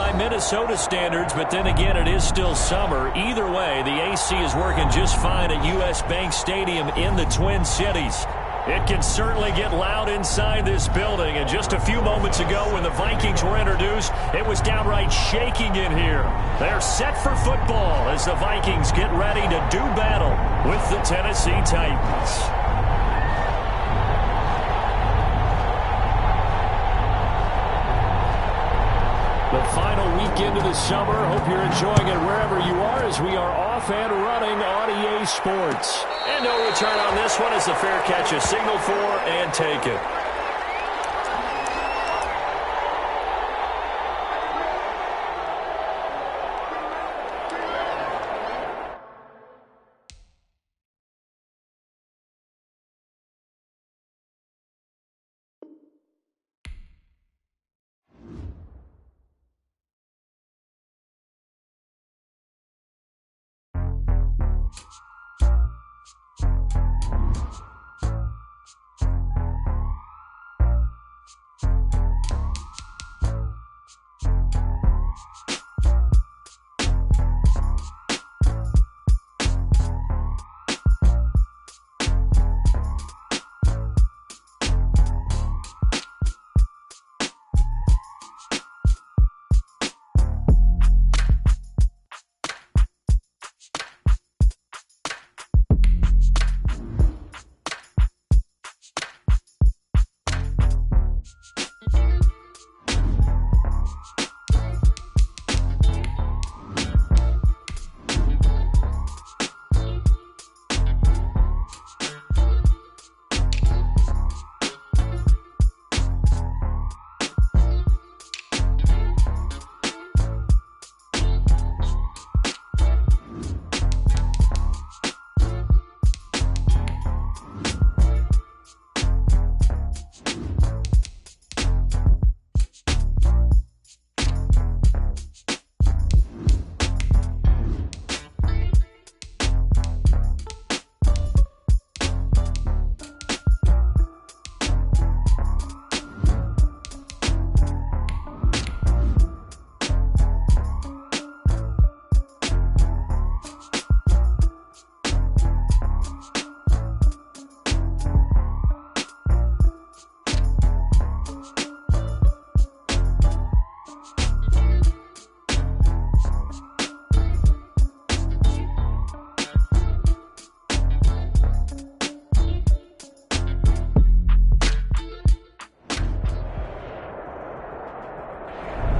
by Minnesota standards, but then again, it is still summer. Either way, the AC is working just fine at U.S. Bank Stadium in the Twin Cities. It can certainly get loud inside this building, and just a few moments ago when the Vikings were introduced, it was downright shaking in here. They're set for football as the Vikings get ready to do battle with the Tennessee Titans. The final weekend of the summer. Hope you're enjoying it wherever you are as we are off and running on EA Sports. And no return on this one as the fair catch is signaled for and taken.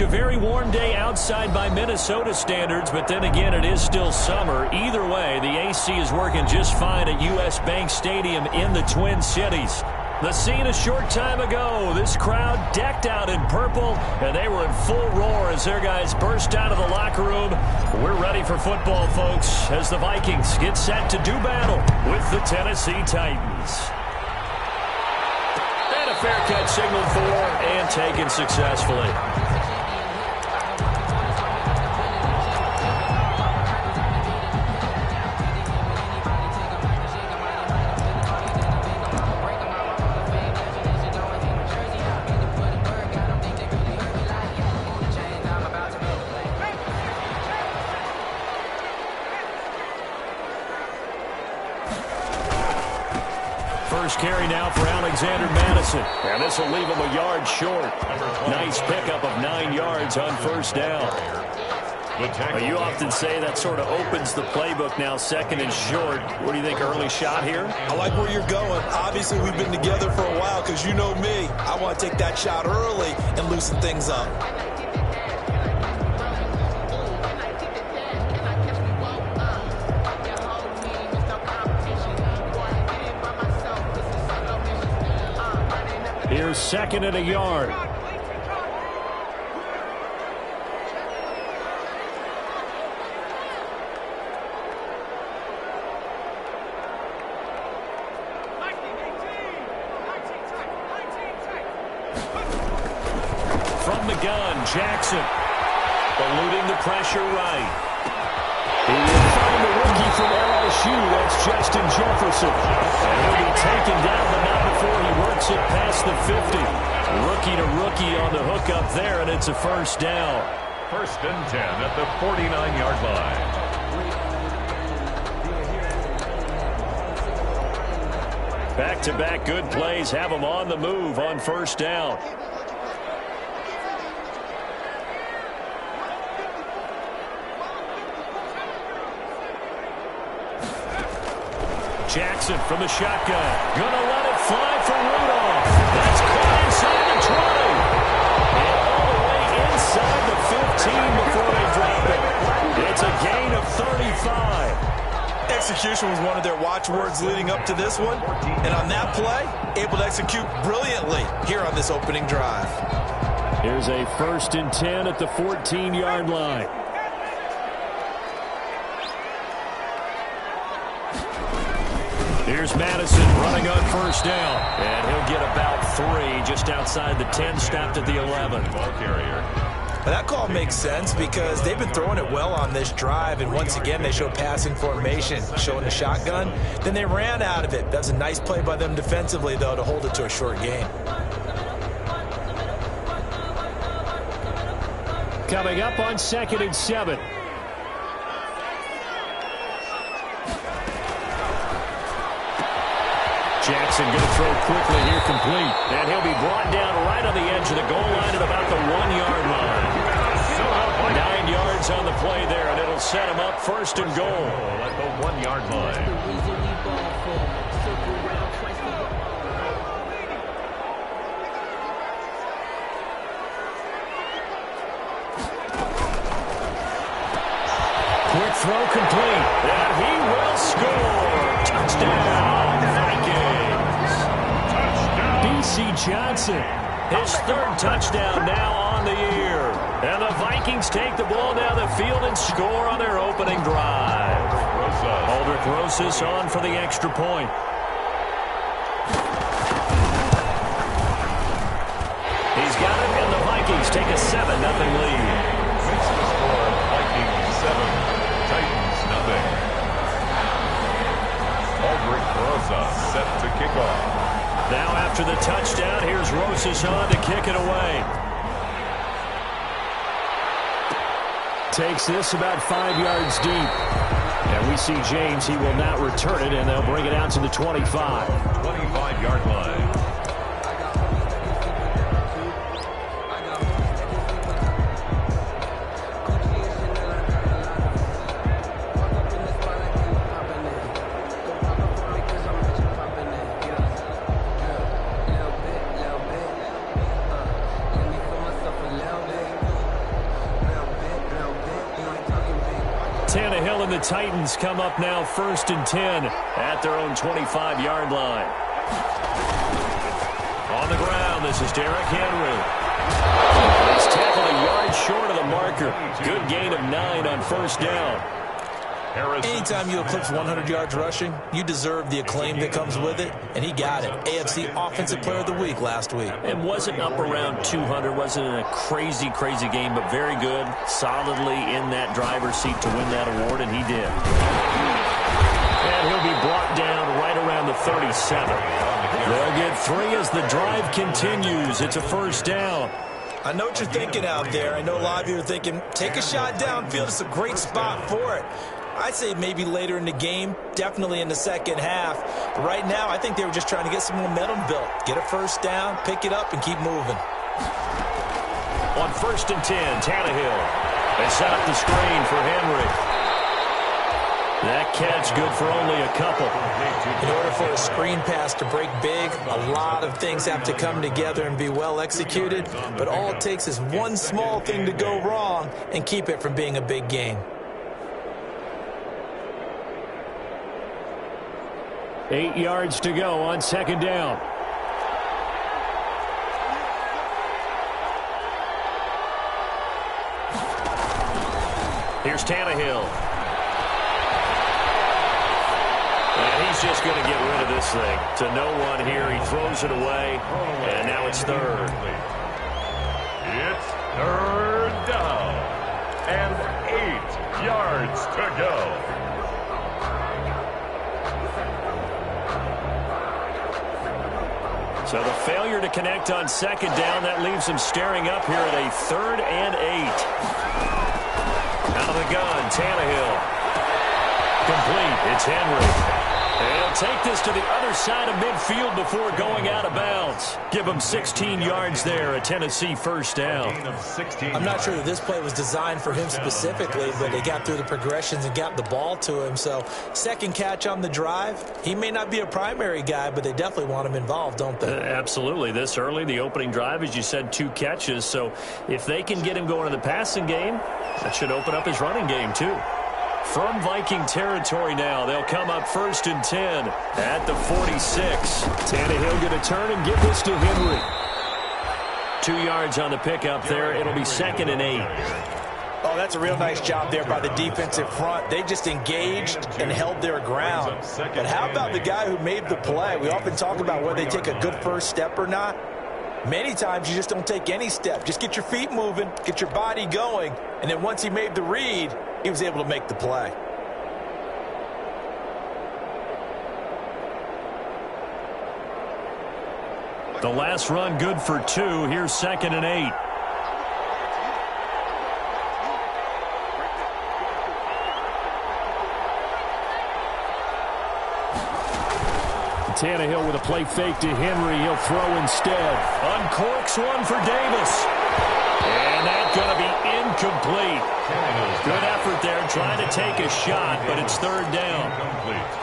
A very warm day outside by Minnesota standards, but then again, it is still summer. Either way, the AC is working just fine at U.S. Bank Stadium in the Twin Cities. The scene a short time ago, this crowd decked out in purple, and they were in full roar as their guys burst out of the locker room. We're ready for football, folks, as the Vikings get set to do battle with the Tennessee Titans. And a fair catch signaled for and taken successfully. First carry now for Alexander Madison. And this will leave him a yard short. Nice pickup of 9 yards on first down. You often say that sort of opens the playbook now, second and short. What do you think, early shot here? I like where you're going. Obviously, we've been together for a while because you know me. I want to take that shot early and loosen things up. Here's second and a yard. From the gun, Jackson. Eluding the pressure right. He will find the rookie from LSU. That's Justin Jefferson. And he'll be taken down, but not before he works it past the 50. Rookie to rookie on the hook up there, and it's a first down. First and 10 at the 49-yard line. Back-to-back good plays have them on the move on first down. Jackson from the shotgun. Gonna let it fly for Rudolph. That's caught inside the 20. And all the way inside the 15 before they drop it. It's a gain of 35. Execution was one of their watchwords leading up to this one. And on that play, able to execute brilliantly here on this opening drive. Here's a first and 10 at the 14-yard line. Here's Madison running on first down. And he'll get about 3 just outside the 10, stopped at the 11. Ball carrier. That call makes sense because they've been throwing it well on this drive, and once again they show passing formation, showing the shotgun. Then they ran out of it. That was a nice play by them defensively, though, to hold it to a short gain. Coming up on 2nd and 7. Jackson going to throw quickly here, complete. And he'll be brought down right on the edge of the goal line at about the 1-yard line. 9 yards on the play there, and it'll set him up first and goal at the 1-yard line. Quick throw complete, and he will score. Touchdown, Vikings. B.C. Johnson, his 3rd touchdown now on the year. And the Vikings take the ball down the field and score on their opening drive. Aldrich Rosas on for the extra point. He's got it, and the Vikings take a 7-0 lead. Makes the score Vikings 7, Titans nothing. Aldrich Rosas set to kick off. Now after the touchdown, here's Rosas on to kick it away. Takes this about 5 yards deep. And we see James, he will not return it, and they'll bring it out to the 25. 25-yard line. The Titans come up now 1st and 10 at their own 25-yard line. On the ground, this is Derrick Henry. He's tackled a yard short of the marker. Good gain of 9 on first down. Anytime you eclipse 100 yards rushing, you deserve the acclaim that comes with it, and he got it. AFC Offensive Player of the Week last week. And wasn't up around 200, wasn't in a crazy game, but very good, solidly in that driver's seat to win that award, and he did. And he'll be brought down right around the 37. They'll get 3 as the drive continues. It's a first down. I know what you're thinking out there. I know a lot of you are thinking, take a shot downfield. It's a great spot for it. I'd say maybe later in the game, definitely in the second half. But right now, I think they were just trying to get some momentum built. Get a first down, pick it up, and keep moving. On 1st and 10, Tannehill. They set up the screen for Henry. That catch good for only a couple. In order for a screen pass to break big, a lot of things have to come together and be well executed. But all it takes is one small thing to go wrong and keep it from being a big gain. 8 yards to go on 2nd down. Here's Tannehill. And he's just going to get rid of this thing. To no one here. He throws it away. And now it's 3rd. It's 3rd down. And 8 yards to go. So the failure to connect on second down. That leaves them staring up here at a 3rd and 8. Out of the gun, Tannehill. Complete. It's Henry. And he'll take this to the other side of midfield before going out of bounds. Give him 16 yards there, a Tennessee first down. I'm not sure that this play was designed for him specifically, but they got through the progressions and got the ball to him. So, second catch on the drive. He may not be a primary guy, but they definitely want him involved, don't they? Absolutely. This early, the opening drive, as you said, 2 catches. So, if they can get him going in the passing game, that should open up his running game, too. From Viking territory now, they'll come up 1st and 10 at the 46. Tannehill going to turn and give this to Henry. 2 yards on the pickup there. It'll be 2nd and 8. Oh, that's a real nice job there by the defensive front. They just engaged and held their ground. But how about the guy who made the play? We often talk about whether they take a good first step or not. Many times you just don't take any step. Just get your feet moving, get your body going, and then once he made the read, he was able to make the play. The last run good for 2. Here's 2nd and 8. Tannehill with a play fake to Henry. He'll throw instead. Uncorks one for Davis. And that's going to be incomplete. Good effort there trying to take a shot, but it's 3rd down.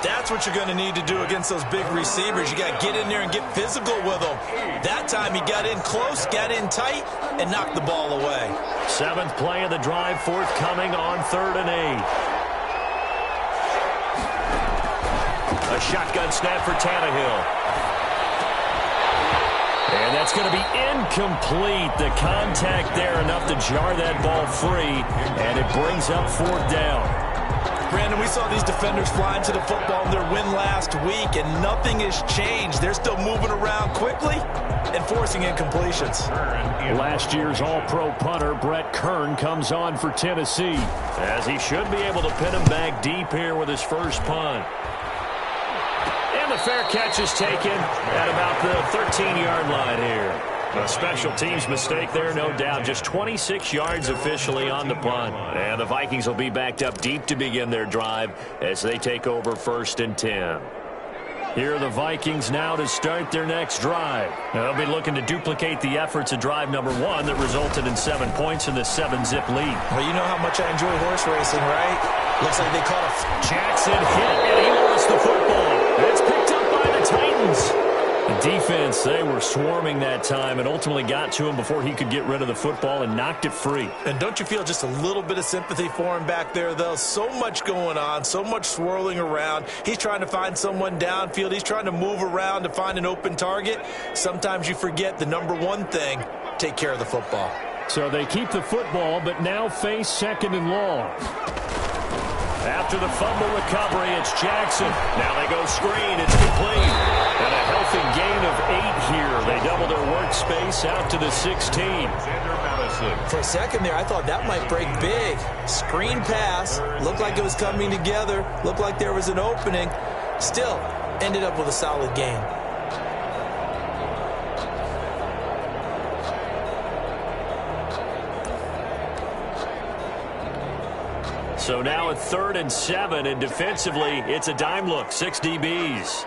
That's what you're going to need to do against those big receivers. You got to get in there and get physical with them. That time he got in close, got in tight, and knocked the ball away. 7th play of the drive, forthcoming on 3rd and 8. A shotgun snap for Tannehill. And that's going to be incomplete. The contact there enough to jar that ball free, and it brings up 4th down. Brandon, we saw these defenders flying to the football in their win last week, and nothing has changed. They're still moving around quickly and forcing incompletions. Last year's all-pro punter, Brett Kern, comes on for Tennessee, as he should be able to pin him back deep here with his first punt. And the fair catch is taken at about the 13-yard line here. A special teams mistake there, no doubt. Just 26 yards officially on the punt. And the Vikings will be backed up deep to begin their drive as they take over 1st and 10. Here are the Vikings now to start their next drive. They'll be looking to duplicate the efforts of drive number 1 that resulted in 7 points in the 7-zip lead. Well, you know how much I enjoy horse racing, right? Looks like they caught a... Jackson hit, and he lost the football. It's picked up by the Titans. The defense, they were swarming that time and ultimately got to him before he could get rid of the football and knocked it free. And don't you feel just a little bit of sympathy for him back there, though? So much going on, so much swirling around. He's trying to find someone downfield. He's trying to move around to find an open target. Sometimes you forget the number 1 thing, take care of the football. So they keep the football, but now face 2nd and long. After the fumble recovery, it's Jackson. Now they go screen. It's complete. And a healthy gain of 8 here. They double their workspace out to the 16. For a second there, I thought that might break big. Screen pass. Looked like it was coming together. Looked like there was an opening. Still, ended up with a solid gain. So now at 3rd and 7, and defensively, it's a dime look, 6 DBs.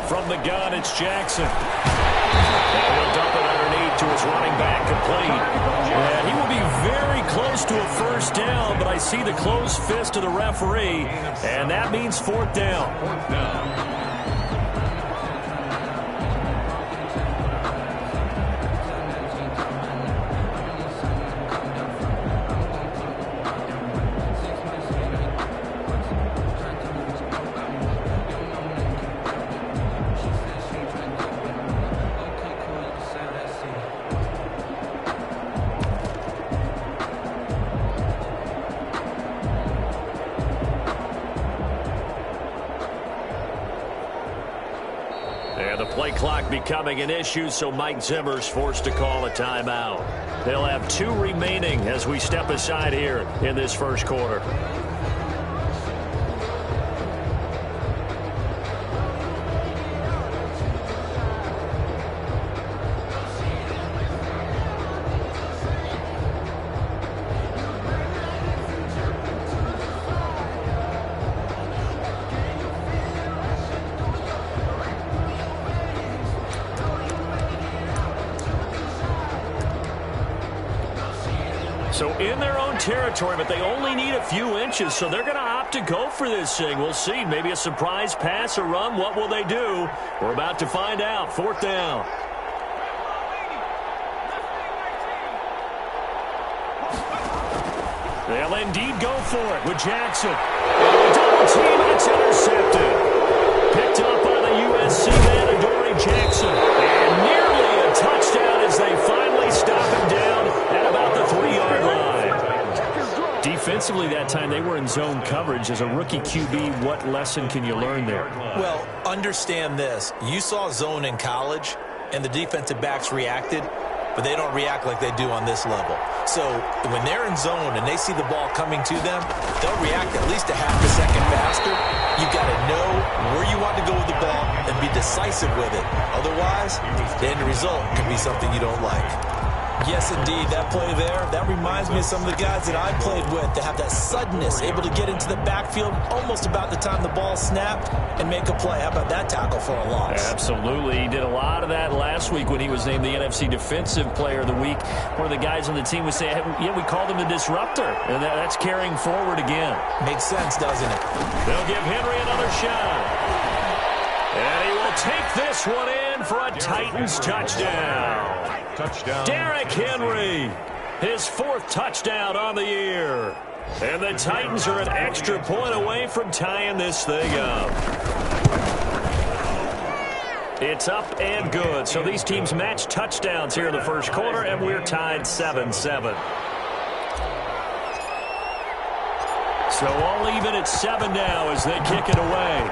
From the gun, it's Jackson. And he'll dump it underneath to his running back, complete. And he will be very close to a first down, but I see the closed fist of the referee, and that means 4th down. 4th down. Play clock becoming an issue, so Mike Zimmer's forced to call a timeout. They'll have 2 remaining as we step aside here in this first quarter. So in their own territory, but they only need a few inches, so they're going to opt to go for this thing. We'll see. Maybe a surprise pass or run. What will they do? We're about to find out. 4th down. They'll indeed go for it with Jackson. Double team, and it's intercepted. Picked up by the USC man, Adoree Jackson. And nearly a touchdown as they finally stop him down at about the 3-yard line. Defensively that time, they were in zone coverage. As a rookie QB, what lesson can you learn there? Well, understand this. You saw zone in college, and the defensive backs reacted, but they don't react like they do on this level. So when they're in zone and they see the ball coming to them, they'll react at least a half a second faster. You've got to know where you want to go with the ball and be decisive with it. Otherwise, the end result can be something you don't like. Yes, indeed, that play there, that reminds me of some of the guys that I played with that have that suddenness, able to get into the backfield almost about the time the ball snapped and make a play. How about that tackle for a loss? Absolutely. He did a lot of that last week when he was named the NFC Defensive Player of the Week. One of the guys on the team would say, yeah, we called him the disruptor. And that's carrying forward again. Makes sense, doesn't it? They'll give Henry another shot. And he will take this one in for a Titans touchdown. Derrick Henry, his 4th touchdown on the year. And the Titans are an extra point away from tying this thing up. It's up and good. So these teams match touchdowns here in the first quarter, and we're tied 7-7. So all even at 7 now as they kick it away.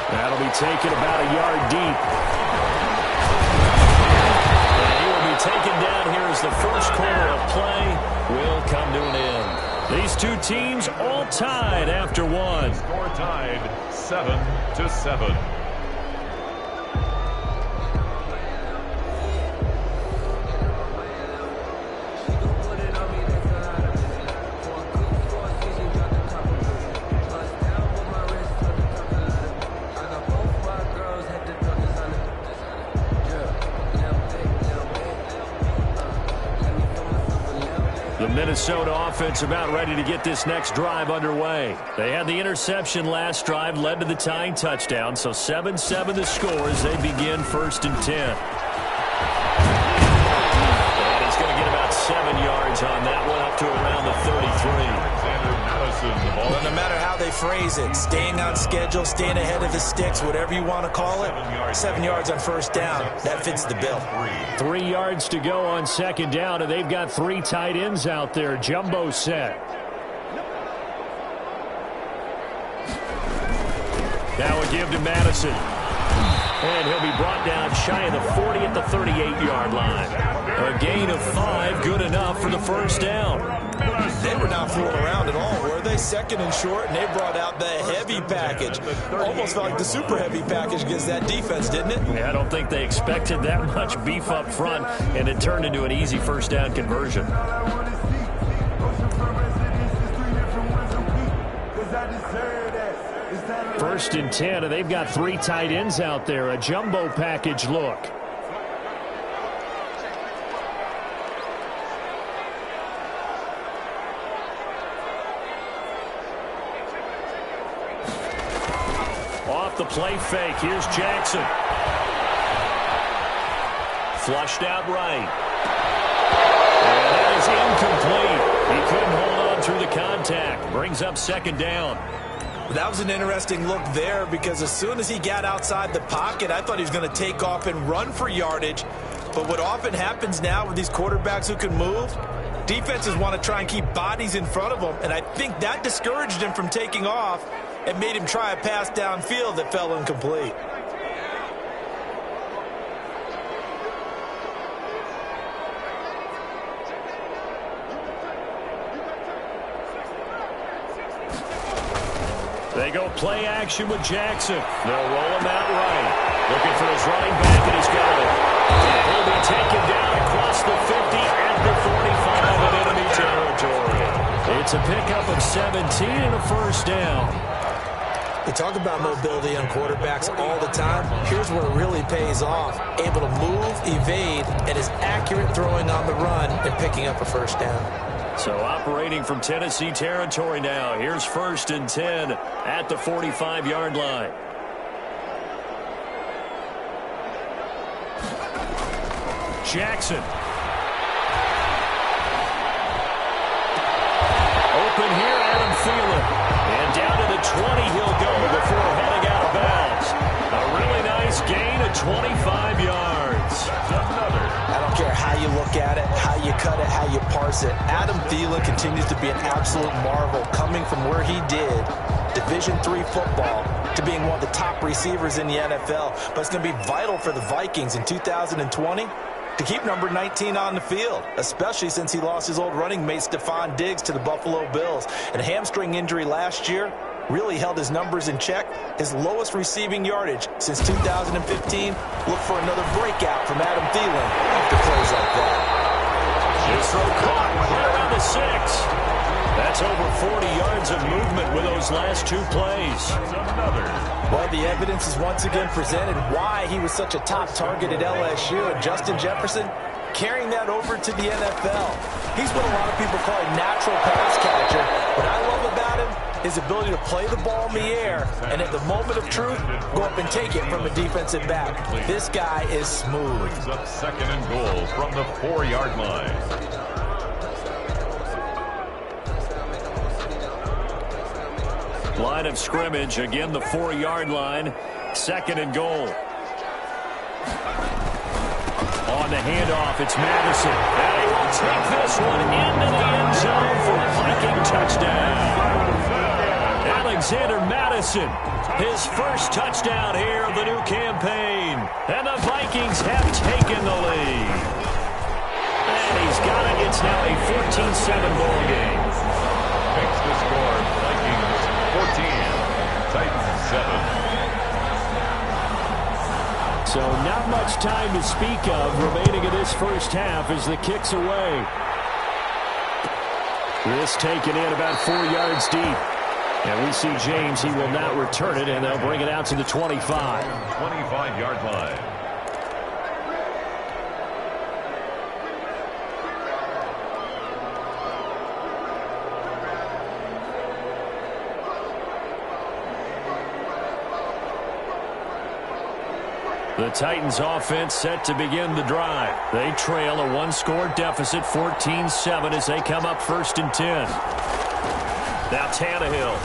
That'll be taken about a yard deep. And he will be taken down here as the first quarter of play will come to an end. These two teams all tied after 1. Score tied 7-7. Minnesota offense about ready to get this next drive underway. They had the interception last drive, led to the tying touchdown, so 7-7 the score as they begin 1st and 10. And he's going to get about 7 yards on that one, up to around the 33. Well, no matter how they phrase it, staying on schedule, staying ahead of the sticks, whatever you want to call it, 7 yards on 1st down, that fits the bill. 3 yards to go on 2nd down, and they've got 3 tight ends out there. Jumbo set. Now a give to Madison. And he'll be brought down shy of the 40 at the 38-yard line. A gain of 5, good enough for the 1st down. They were not fooling around at all, were they? 2nd and short, and they brought out the heavy package. Almost felt like the super heavy package against that defense, didn't it? Yeah, I don't think they expected that much beef up front, and it turned into an easy 1st down conversion. First and 10, and they've got 3 tight ends out there. A jumbo package look. Off the play fake. Here's Jackson. Flushed out right. And that is incomplete. He couldn't hold on through the contact. Brings up 2nd down. That was an interesting look there because as soon as he got outside the pocket, I thought he was going to take off and run for yardage. But what often happens now with these quarterbacks who can move, defenses want to try and keep bodies in front of them, and I think that discouraged him from taking off. and made him try a pass downfield that fell incomplete. They go play action with Jackson. They'll roll him out right. Looking for his running back, and he's got it. He'll be taken down across the 50 at the 45 in enemy territory. It's a pickup of 17 and a first down. We talk about mobility on quarterbacks all the time. Here's where it really pays off. Able to move, evade, and is accurate throwing on the run and picking up a first down. So operating from Tennessee territory now. Here's 1st and 10 at the 45-yard line. Jackson. Open here, Adam Thielen. And down to the 20 he'll go before heading out of bounds. A really nice gain of 25 yards. I don't care how you look at it, how you cut it, how you parse it. Adam Thielen continues to be an absolute marvel, coming from where he did, Division III football, to being one of the top receivers in the NFL. But it's going to be vital for the Vikings in 2020 to keep number 19 on the field, especially since he lost his old running mate Stephon Diggs to the Buffalo Bills. And a hamstring injury last year really held his numbers in check. His lowest receiving yardage since 2015. Look for another breakout from Adam Thielen after plays like that. His throw caught right around the 6. That's over 40 yards of movement with those last 2 plays. Well, the evidence is once again presented why he was such a top target at LSU. And Justin Jefferson carrying that over to the NFL. He's what a lot of people call a natural pass catcher. What I love about him, his ability to play the ball in the air, and at the moment of truth, go up and take it from a defensive back. This guy is smooth. Brings up 2nd and goal from the 4-yard line. Line of scrimmage, again the 4-yard line, 2nd and goal. On the handoff, it's Madison. And he will take this one into the end zone for a Viking touchdown. Alexander Madison, his first touchdown here of the new campaign. And the Vikings have taken the lead. And he's got it. It's now a 14-7 ball game. Makes the score, Vikings 14, Titans 7. So not much time to speak of remaining in this first half as the kick's away. This taken in about 4 yards deep. And we see James, he will not return it, and they'll bring it out to the 25. 25-yard line. The Titans offense set to begin the drive. They trail a 1-score deficit, 14-7, as they come up 1st and 10. Now Tannehill.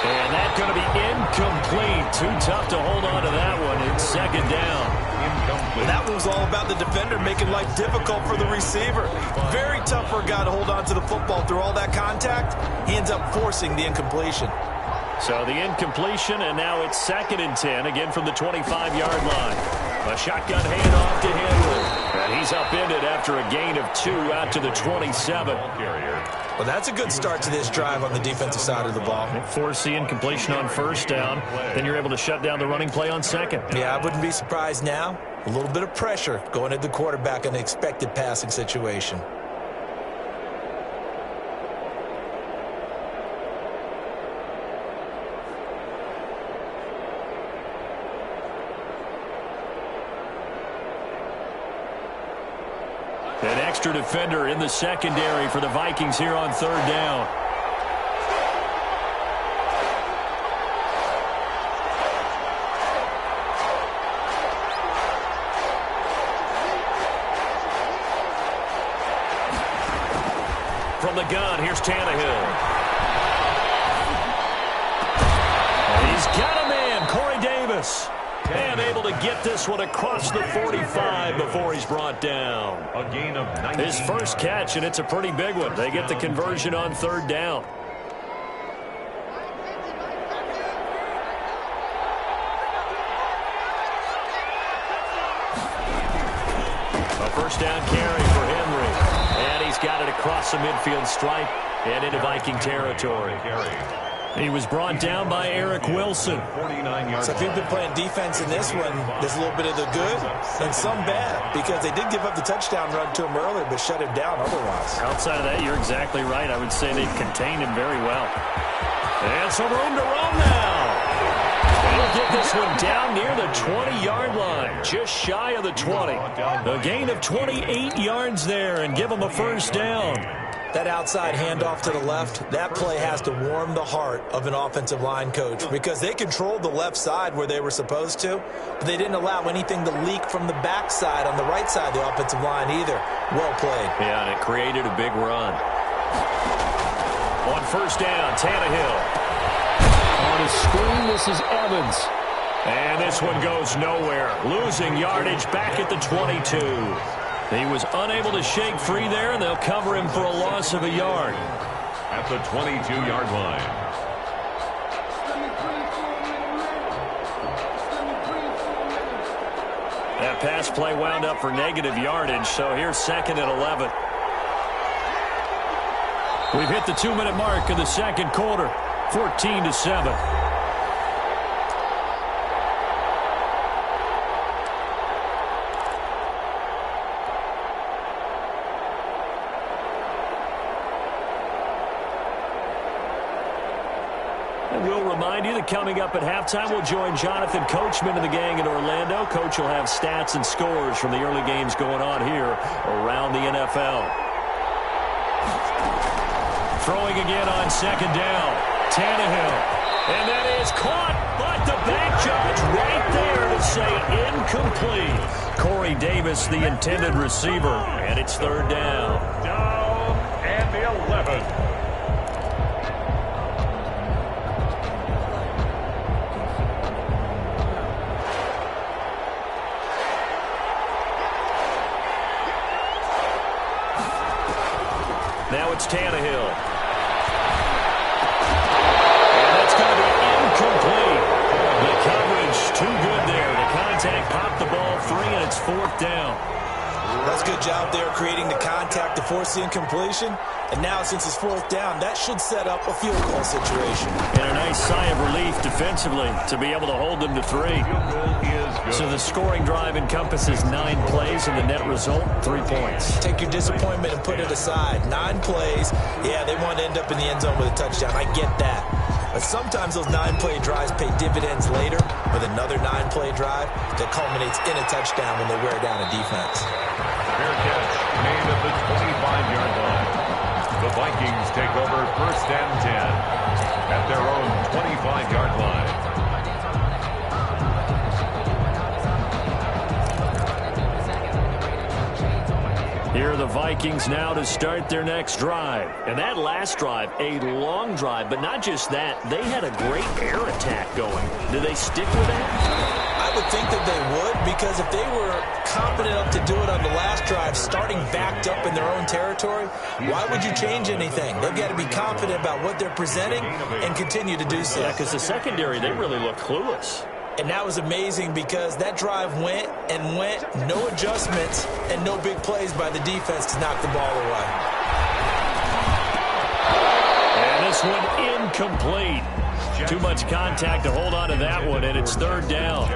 And that's going to be incomplete. Too tough to hold on to that one. It's 2nd down. Incomplete. That was all about the defender making life difficult for the receiver. Very tough for a guy to hold on to the football through all that contact. He ends up forcing the incompletion. So the incompletion, and now it's 2nd and 10, again from the 25-yard line. A shotgun handoff to Henry. And he's upended after a gain of 2 out to the 27. Well, that's a good start to this drive on the defensive side of the ball. Force the incompletion on 1st down. Then you're able to shut down the running play on 2nd. Yeah, I wouldn't be surprised now. A little bit of pressure going at the quarterback in an expected passing situation. An extra defender in the secondary for the Vikings here on 3rd down. From the gun, here's Tannehill. And he's got a man, Corey Davis. And able to get this one across the 45 before he's brought down. A gain of 19. His first catch, and it's a pretty big one. They get the conversion on 3rd down. first down carry for Henry. And he's got it across the midfield stripe and into Viking territory. He was brought down by Eric Wilson. So if you've been playing defense in this one, there's a little bit of the good and some bad, because they did give up the touchdown run to him earlier, but shut him down otherwise. Outside of that, you're exactly right. I would say they've contained him very well. And some room to roam now. They'll get this one down near the 20-yard line, just shy of the 20. A gain of 28 yards there and give them a first down. That outside handoff to the left, that play has to warm the heart of an offensive line coach, because they controlled the left side where they were supposed to, but they didn't allow anything to leak from the backside on the right side of the offensive line either. Well played. Yeah, and it created a big run. On first down, Tannehill. On his screen, this is Evans. And this one goes nowhere. Losing yardage back at the 22. He was unable to shake free there, and they'll cover him for a loss of a yard. At the 22-yard line. That pass play wound up for negative yardage, so here's second and 11. We've hit the 2-minute mark of the second quarter, 14-7. We'll remind you that coming up at halftime, we'll join Jonathan Coachman and the gang in Orlando. Coach will have stats and scores from the early games going on here around the NFL. Throwing again on second down. Tannehill. And that is caught, but the back judge right there to say incomplete. Corey Davis, the intended receiver, and it's third down. Down and the 11. Now it's Tannehill. And that's going to be incomplete. The coverage too good there. The contact popped the ball free, and it's fourth down. That's a good job there creating the contact to force the incompletion. And now, since it's fourth down, that should set up a field goal situation. And a nice sigh of relief defensively to be able to hold them to 3. So the scoring drive encompasses 9 plays, and the net result, 3 points. Take your disappointment and put it aside. 9 plays. Yeah, they want to end up in the end zone with a touchdown. I get that. But sometimes those 9-play drives pay dividends later with another 9-play drive that culminates in a touchdown when they wear down a defense. Fair catch made at the 25-yard line. The Vikings take over first and 10 at their own 25-yard line. Here are the Vikings now to start their next drive. And that last drive, a long drive, but not just that. They had a great air attack going. Do they stick with that? I would think that they would, because if they were confident enough to do it on the last drive, starting backed up in their own territory, why would you change anything? They've got to be confident about what they're presenting and continue to do so. Yeah, because the secondary, they really look clueless. And that was amazing, because that drive went and went, no adjustments and no big plays by the defense to knock the ball away. And this one incomplete. Too much contact to hold on to that one, and it's third down.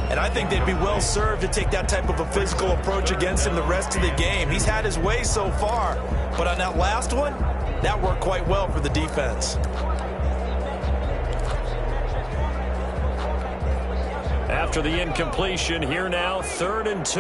And I think they'd be well served to take that type of a physical approach against him the rest of the game. He's had his way so far, but on that last one, that worked quite well for the defense. After the incompletion, here now, 3rd and 2.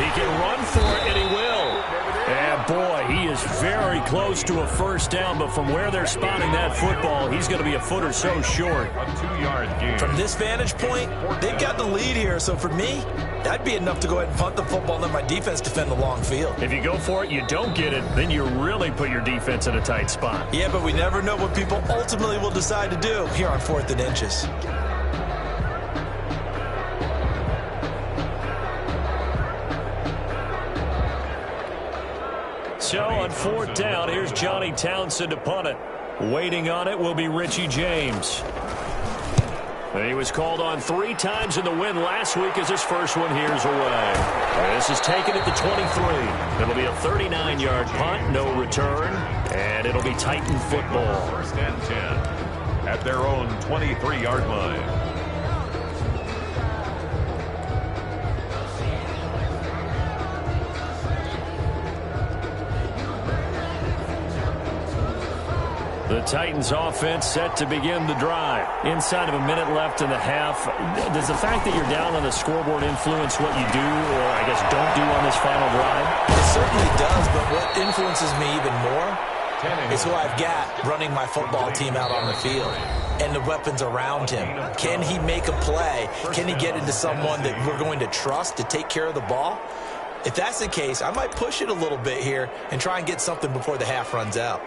He can run for it, and he will. And boy, he is very close to a first down, but from where they're spotting that football, he's going to be a foot or so short. A 2-yard gain. From this vantage point, they've got the lead here, so for me, that'd be enough to go ahead and punt the football and let my defense defend the long field. If you go for it, you don't get it, then you really put your defense in a tight spot. Yeah, but we never know what people ultimately will decide to do here on 4th and inches. So on 4th down, here's Johnny Townsend to punt it. Waiting on it will be Richie James. He was called on 3 times in the win last week as his first one here's away. This is taken at the 23. It'll be a 39-yard punt, no return, and it'll be Titan football. First and 10 at their own 23-yard line. The Titans offense set to begin the drive. Inside of a minute left in the half, does the fact that you're down on the scoreboard influence what you do, or I guess don't do on this final drive? It certainly does, but what influences me even more is who I've got running my football team out on the field and the weapons around him. Can he make a play? Can he get into someone that we're going to trust to take care of the ball? If that's the case, I might push it a little bit here and try and get something before the half runs out.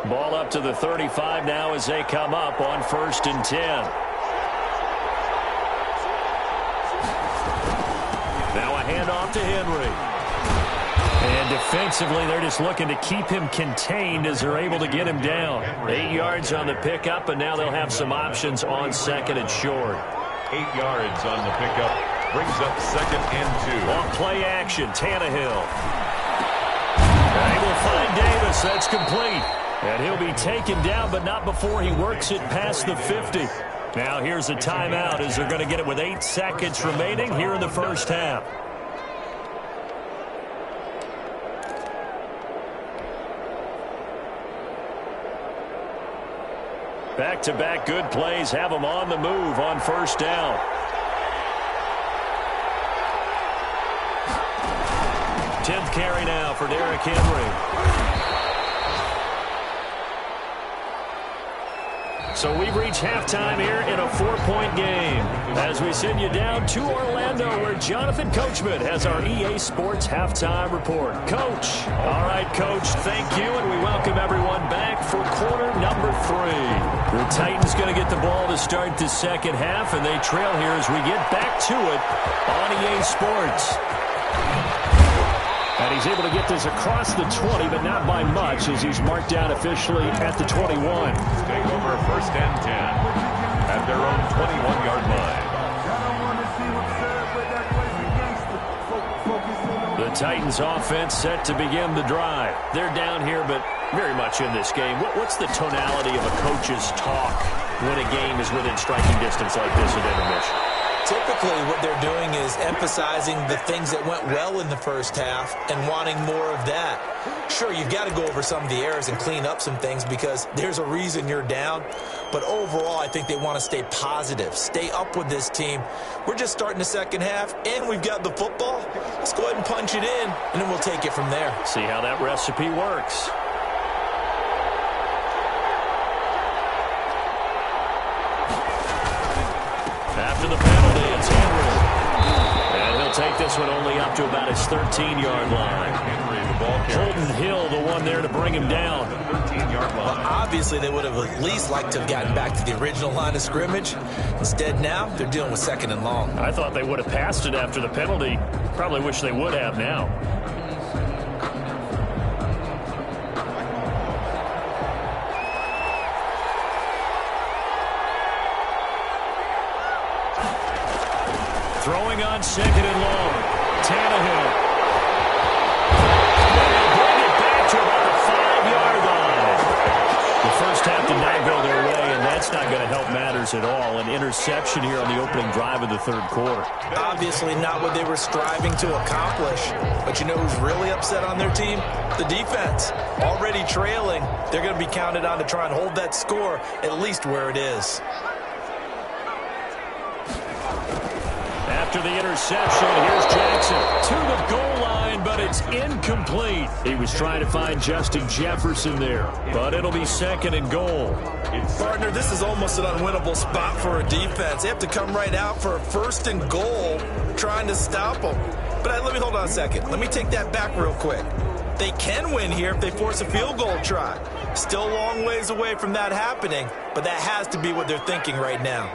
Ball up to the 35 now as they come up on 1st and 10. Now a handoff to Henry. And defensively, they're just looking to keep him contained as they're able to get him down. 8 yards on the pickup, and now they'll have some options on 2nd and short. 8 yards on the pickup. Brings up 2nd and 2. On play action, Tannehill. They will find Davis. That's complete. And he'll be taken down, but not before he works it past the 50. Now here's a timeout as they're going to get it with 8 seconds remaining here in the first half. Back-to-back good plays have them on the move on 1st down. Tenth carry now for Derrick Henry. So we've reached halftime here in a 4-point game as we send you down to Orlando where Jonathan Coachman has our EA Sports halftime report. Coach. All right, Coach, thank you, and we welcome everyone back for quarter number 3. The Titans going to get the ball to start the second half, and they trail here as we get back to it on EA Sports. And he's able to get this across the 20, but not by much as he's marked down officially at the 21. Take over 1st and 10 at their own 21-yard line. The Titans offense set to begin the drive. They're down here, but very much in this game. What's the tonality of a coach's talk when a game is within striking distance like this at intermission? Typically, what they're doing is emphasizing the things that went well in the first half and wanting more of that. Sure, you've got to go over some of the errors and clean up some things because there's a reason you're down. But overall, I think they want to stay positive, stay up with this team. We're just starting the second half, and we've got the football. Let's go ahead and punch it in, and then we'll take it from there. See how that recipe works. After the penalty, it's Henry. And he'll take this one only up to about his 13-yard line. Henry, the ball carrier. Holton Hill, the one there to bring him down. 13-yard line. Well, obviously, they would have at least liked to have gotten back to the original line of scrimmage. Instead, now, they're dealing with 2nd and long. I thought they would have passed it after the penalty. Probably wish they would have now. Throwing on 2nd and long. Tannehill. They'll bring it back to about the 5-yard line. The first half did not go their way, and that's not going to help matters at all. An interception here on the opening drive of the 3rd quarter. Obviously not what they were striving to accomplish. But you know who's really upset on their team? The defense. Already trailing. They're going to be counted on to try and hold that score at least where it is. After the interception, here's Jackson to the goal line, but it's incomplete. He was trying to find Justin Jefferson there, but it'll be 2nd and goal. Partner, this is almost an unwinnable spot for a defense. They have to come right out for a 1st and goal, trying to stop them. But let me hold on a second. Let me take that back real quick. They can win here if they force a field goal try. Still a long ways away from that happening, but that has to be what they're thinking right now.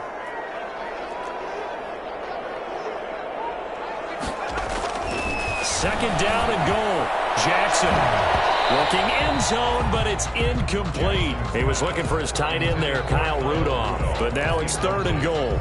Second down and goal. Jackson Looking end zone, but it's incomplete. He was looking for his tight end there, Kyle Rudolph. But now it's 3rd and goal.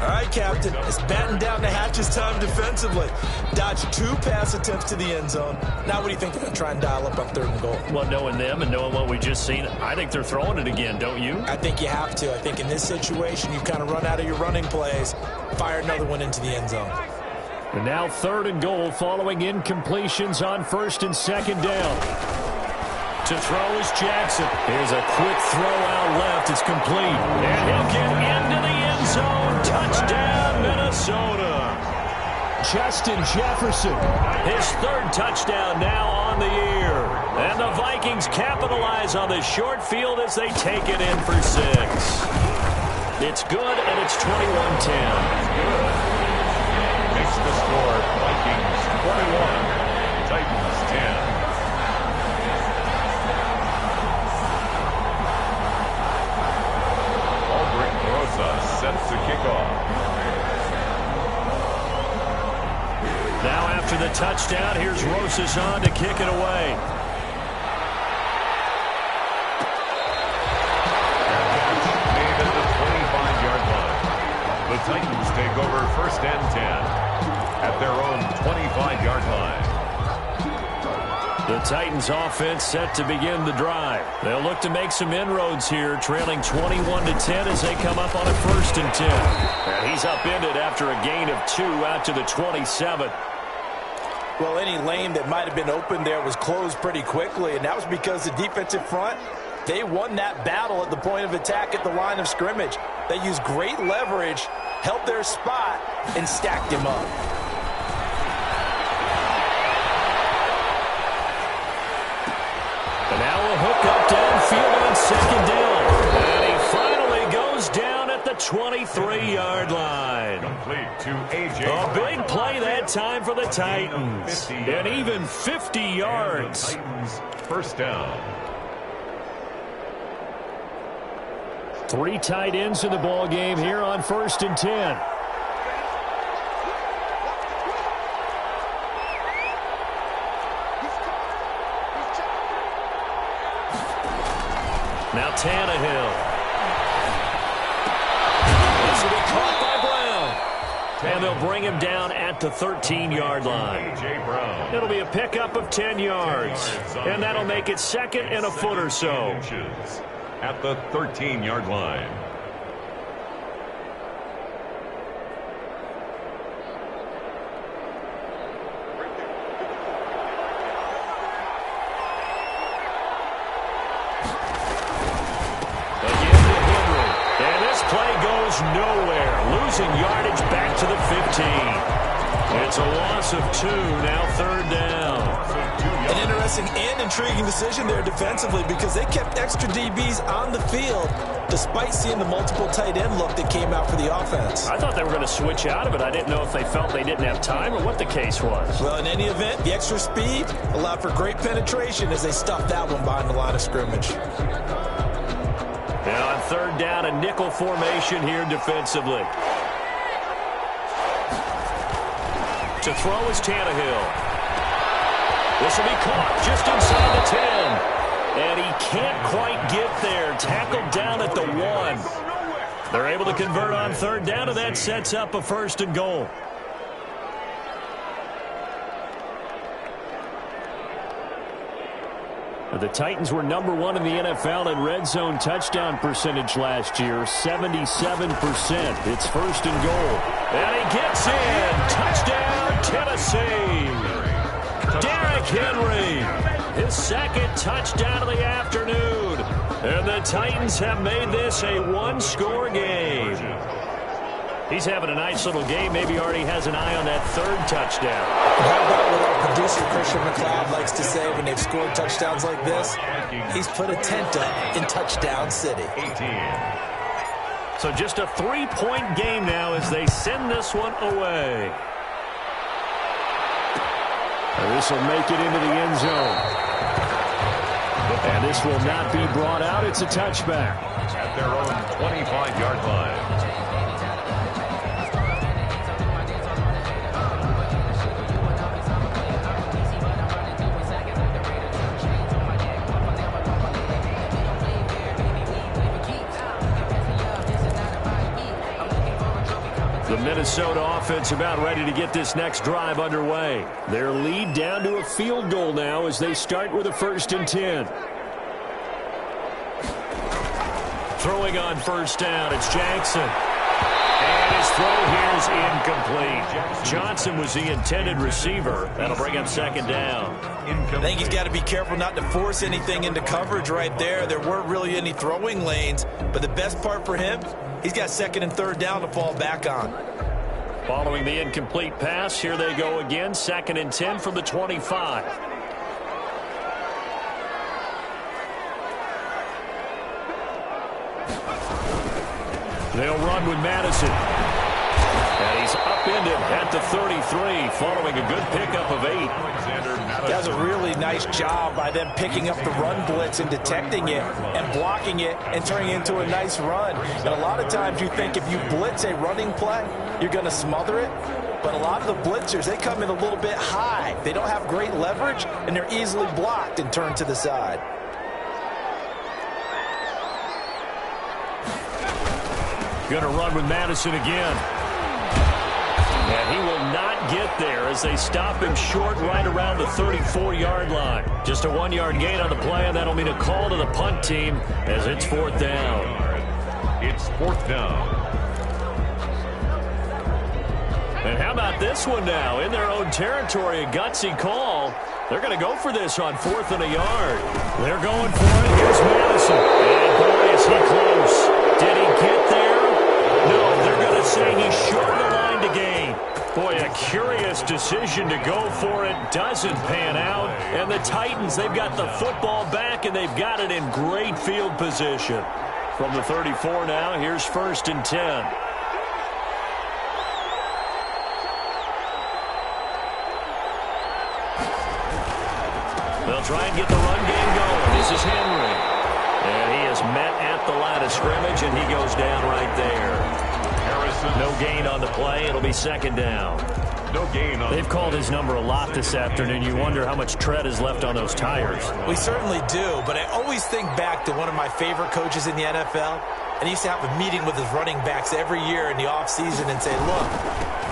All right, Captain. It's batten down the hatches time defensively. Dodged 2 pass attempts to the end zone. Now what do you think they're going to try and dial up on 3rd and goal? Well, knowing them and knowing what we just seen, I think they're throwing it again, don't you? I think you have to. I think in this situation, you kind of run out of your running plays, fire another one into the end zone. And now 3rd and goal following incompletions on 1st and 2nd down. To throw is Jackson. Here's a quick throw out left. It's complete. And he'll get into the end zone. Touchdown, Minnesota. Justin Jefferson. His 3rd touchdown now on the year. And the Vikings capitalize on the short field as they take it in for 6. It's good, and it's 21-10. Makes the score Vikings 21, Titans 10. Sets the kickoff. Now after the touchdown, here's Rosas on to kick it away. Made at the 25-yard line. The Titans take over 1st and 10 at their own 25-yard line. The Titans offense set to begin the drive. They'll look to make some inroads here, trailing 21-10 as they come up on a 1st and 10. And he's upended after a gain of 2 out to the 27. Well, any lane that might have been open there was closed pretty quickly, and that was because the defensive front, they won that battle at the point of attack at the line of scrimmage. They used great leverage, held their spot, and stacked him up. Now a hook up downfield on 2nd down. And he finally goes down at the 23-yard line. Complete to A.J. A big play that time for the Titans. And even 50 yards. Titans 1st down. 3 tight ends in the ball game here on 1st and 10. Now Tannehill. This will be caught by Brown. And they'll bring him down at the 13-yard line. A.J. Brown. It'll be a pickup of 10 yards. And that'll make it 2nd and a foot or so. At the 13-yard line. Nowhere, losing yardage back to the 15. It's a loss of 2, now 3rd down. An interesting and intriguing decision there defensively because they kept extra DBs on the field despite seeing the multiple tight end look that came out for the offense. I thought they were going to switch out of it. I didn't know if they felt they didn't have time or what the case was. Well, in any event, the extra speed allowed for great penetration as they stuffed that one behind the line of scrimmage. Now on 3rd down, a nickel formation here defensively. To throw is Tannehill. This will be caught just inside the 10. And he can't quite get there. Tackled down at the 1. They're able to convert on 3rd down, and that sets up a 1st and goal. The Titans were number 1 in the NFL in red zone touchdown percentage last year, 77%. It's 1st and goal. And he gets in. Touchdown, Tennessee. Derrick Henry, his 2nd touchdown of the afternoon. And the Titans have made this a 1-score game. He's having a nice little game. Maybe already has an eye on that 3rd touchdown. How about what our producer, Christian McLeod, likes to say when they've scored touchdowns like this? He's put a tent up in Touchdown City. 18. So just a 3-point game now as they send this one away. And this will make it into the end zone. And this will not be brought out. It's a touchback. At their own 25-yard line. The Minnesota offense about ready to get this next drive underway. Their lead down to a field goal now as they start with a 1st and 10. Throwing on 1st down, it's Jackson. And his throw here is incomplete. Johnson was the intended receiver. That'll bring up 2nd down. I think he's got to be careful not to force anything into coverage right there. There weren't really any throwing lanes, but the best part for him, he's got 2nd and 3rd down to fall back on. Following the incomplete pass, here they go again. 2nd and 10 from the 25. They'll run with Madison. And he's upended at the 33 following a good pickup of 8. That was a really nice job by them picking up the run blitz and detecting it and blocking it and turning it into a nice run. And a lot of times you think if you blitz a running play, you're going to smother it. But a lot of the blitzers, they come in a little bit high. They don't have great leverage, and they're easily blocked and turned to the side. Going to run with Madison again. And he will not get there as they stop him short right around the 34-yard line. Just a 1-yard gain on the play, and that'll mean a call to the punt team as it's 4th down. It's 4th down. And how about this one now? In their own territory, a gutsy call. They're going to go for this on 4th and a yard. They're going for it. Here's Madison. And boy, is he close. Did he get there? No, they're going to say he's short the line to gain. Boy, a curious decision to go for it. Doesn't pan out. And the Titans, they've got the football back, and they've got it in great field position. From the 34 now, here's 1st and 10. They'll try and get the run game going. This is Henry. And he is met at the line of scrimmage, and he goes down right there. Harrison. No gain on the play. It'll be 2nd down. No gain on. They've called his number a lot this afternoon. You wonder how much tread is left on those tires. We certainly do, but I always think back to one of my favorite coaches in the NFL, and he used to have a meeting with his running backs every year in the offseason and say, look,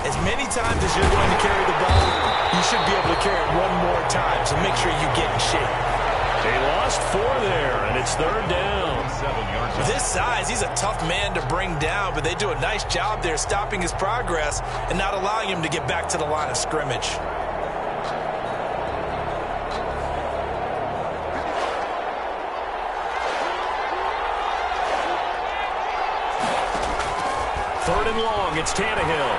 as many times as you're going to carry the ball, you should be able to carry it one more time, so make sure you get in shape. They lost 4 there, and it's 3rd down. With his size, he's a tough man to bring down, but they do a nice job there stopping his progress and not allowing him to get back to the line of scrimmage. Third and long, it's Tannehill.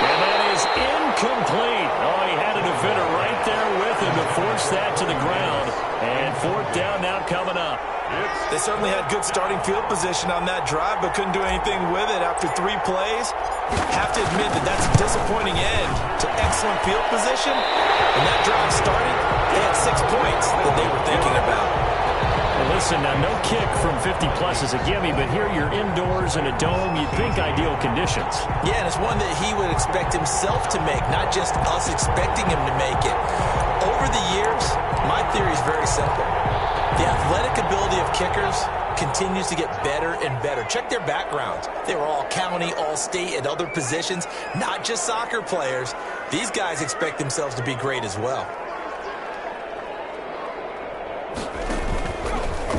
And that is incomplete. Oh, he had a defender right there with him to force that to the ground. And 4th down now coming up. They certainly had good starting field position on that drive, but couldn't do anything with it after 3 plays. Have to admit that that's a disappointing end to excellent field position. When that drive started, they had 6 points that they were thinking about. Well, listen, now no kick from 50-plus is a gimme, but here you're indoors in a dome. You'd think ideal conditions. Yeah, and it's one that he would expect himself to make, not just us expecting him to make it. Over the years, my theory is very simple. The athletic ability of kickers continues to get better and better. Check their backgrounds. They were all county, all state, and other positions, not just soccer players. These guys expect themselves to be great as well.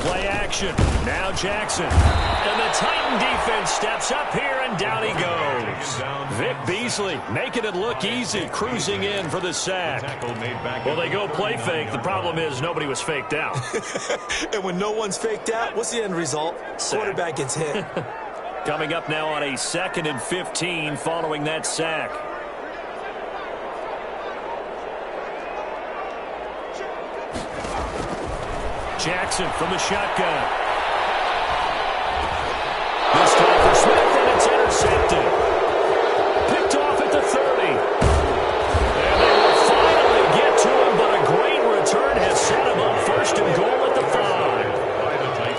Play action. Now Jackson. And the Titan defense steps up here, and down he goes. Vic Beasley making it look easy, cruising in for the sack. Well, they go play fake. The problem is nobody was faked out. And when no one's faked out, what's the end result? Sack. Quarterback gets hit. Coming up now on a 2nd and 15 following that sack. Jackson from the shotgun. This time for Smith, and it's intercepted. Picked off at the 30. And they will finally get to him, but a great return has set him up 1st and goal at the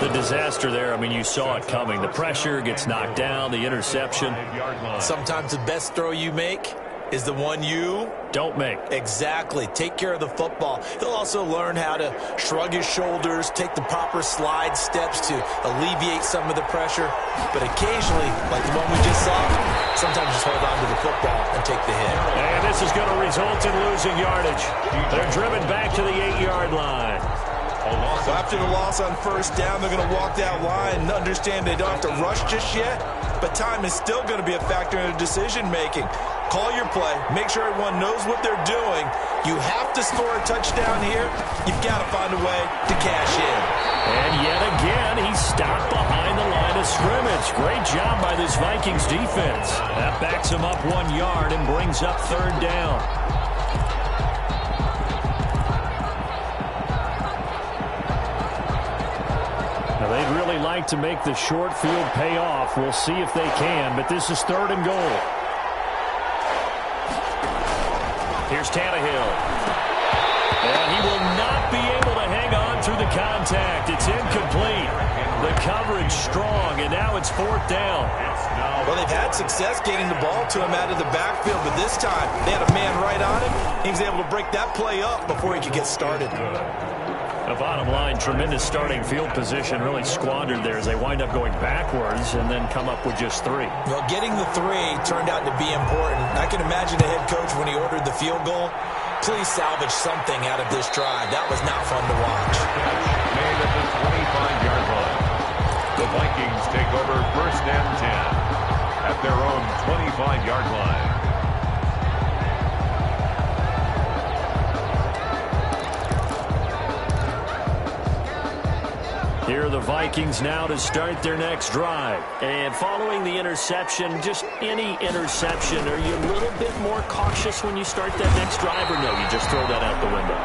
5. The disaster there, I mean, you saw it coming. The pressure gets knocked down, the interception. Sometimes the best throw you make is the one you don't make. Exactly. Take care of the football. He'll also learn how to shrug his shoulders, take the proper slide steps to alleviate some of the pressure. But occasionally, like the one we just saw, sometimes just hold on to the football and take the hit. And this is going to result in losing yardage. They're driven back to the 8-yard line. So after the loss on first down, they're going to walk that line and understand they don't have to rush just yet, but time is still going to be a factor in their decision-making. Call your play. Make sure everyone knows what they're doing. You have to score a touchdown here. You've got to find a way to cash in. And yet again, he's stopped behind the line of scrimmage. Great job by this Vikings defense. That backs him up 1 yard and brings up third down. Now, they'd really like to make the short field pay off. We'll see if they can, but this is 3rd and goal. Here's Tannehill. And he will not be able to hang on through the contact. It's incomplete. The coverage strong, and now it's 4th down. Well, they've had success getting the ball to him out of the backfield, but this time they had a man right on him. He was able to break that play up before he could get started. The bottom line, tremendous starting field position, really squandered there as they wind up going backwards and then come up with just 3. Well, getting the 3 turned out to be important. I can imagine the head coach when he ordered the field goal. Please salvage something out of this drive. That was not fun to watch. Made at the 25-yard line. The Vikings take over 1st and 10 at their own 25-yard line. Here are the Vikings now to start their next drive. And following the interception, just any interception, are you a little bit more cautious when you start that next drive, or no, you just throw that out the window?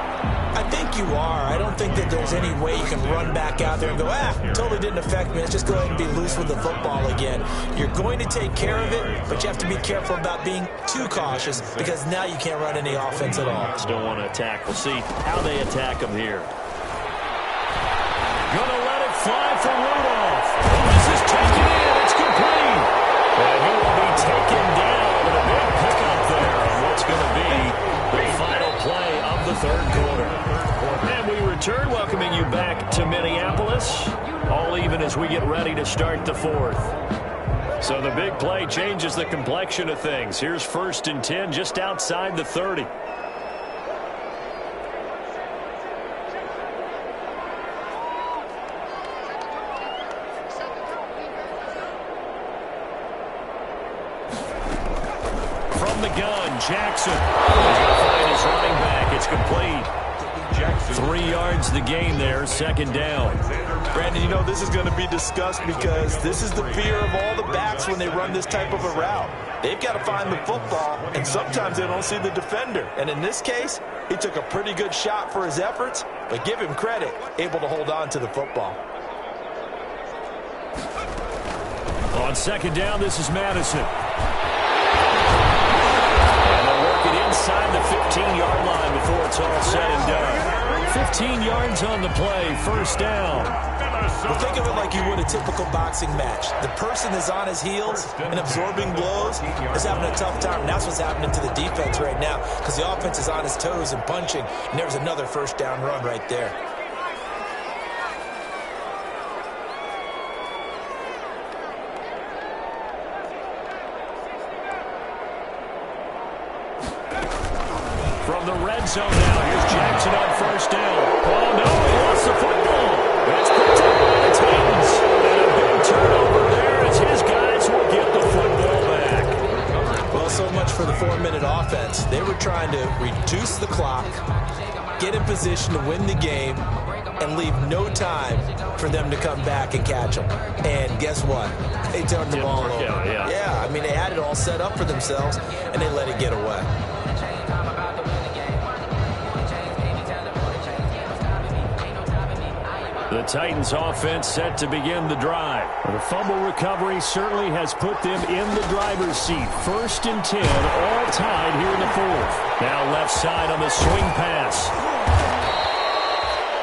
I think you are. I don't think that there's any way you can run back out there and go, totally didn't affect me. Let's just go ahead and be loose with the football again. You're going to take care of it, but you have to be careful about being too cautious because now you can't run any offense at all. Just don't want to attack. We'll see how they attack them here. Gonna let it fly for Rudolph. Oh, this is taken in. It's complete. And he will be taken down with a big pickup there on what's going to be the final play of the 3rd quarter. And we return, welcoming you back to Minneapolis, all even as we get ready to start the 4th. So the big play changes the complexion of things. Here's 1st and 10 just outside the 30. Jackson is going to find his running back. It's complete. Jackson. 3 yards the gain there, 2nd down. Brandon, you know this is going to be discussed because this is the fear of all the backs when they run this type of a route. They've got to find the football, and sometimes they don't see the defender. And in this case, he took a pretty good shot for his efforts, but give him credit, able to hold on to the football. On 2nd down, this is Madison. Inside the 15-yard line before it's all said and done. 15 yards on the play, 1st down. Well, think of it like you would a typical boxing match. The person is on his heels and absorbing blows is having a tough time. And that's what's happening to the defense right now because the offense is on his toes and punching. And there's another 1st down run right there. From the red zone now, here's Jackson on 1st down. Oh, no, he lost the football. It's picked up by the Titans. And a big turnover there as his guys will get the football back. Well, so much for the 4-minute offense. They were trying to reduce the clock, get in position to win the game, and leave no time for them to come back and catch them. And guess what? They turned the ball over. Yeah, I mean, they had it all set up for themselves, and they let it get away. The Titans offense set to begin the drive. The fumble recovery certainly has put them in the driver's seat. 1st and 10, all tied here in the 4th. Now left side on the swing pass.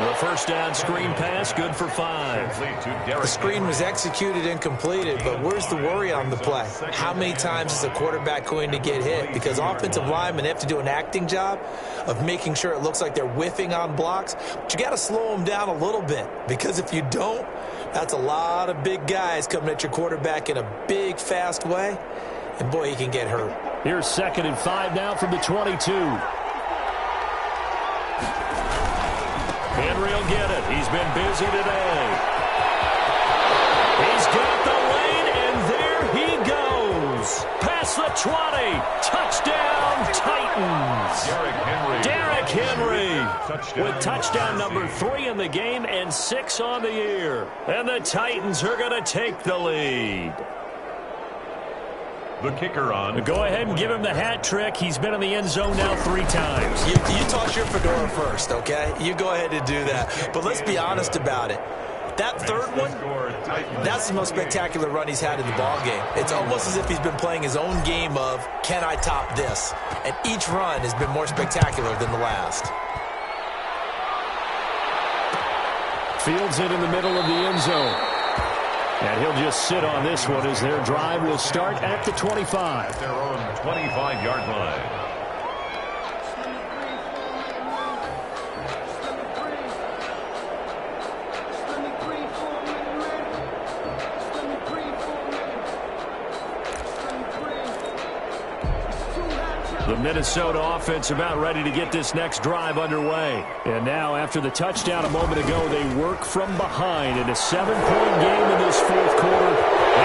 The first down screen pass, good for 5. The screen was executed and completed, but where's the worry on the play? How many times is a quarterback going to get hit? Because offensive linemen have to do an acting job of making sure it looks like they're whiffing on blocks. But you got to slow them down a little bit, because if you don't, that's a lot of big guys coming at your quarterback in a big, fast way. And, boy, he can get hurt. Here's 2nd and 5 now from the 22. Henry will get it. He's been busy today. He's got the lane, and there he goes. Past the 20. Touchdown, Titans. Derrick Henry with touchdown number 3 in the game and 6 on the year. And the Titans are going to take the lead. The kicker on. Go ahead and give him the hat trick. He's been in the end zone now 3 times. You toss your fedora first, okay? You go ahead and do that. But let's be honest about it. That third one, that's the most spectacular run he's had in the ballgame. It's almost as if he's been playing his own game of, can I top this? And each run has been more spectacular than the last. Fields it in the middle of the end zone. And he'll just sit on this one as their drive will start at the 25. Their own 25-yard line. The Minnesota offense about ready to get this next drive underway. And now, after the touchdown a moment ago, they work from behind in a 7-point game in this 4th quarter.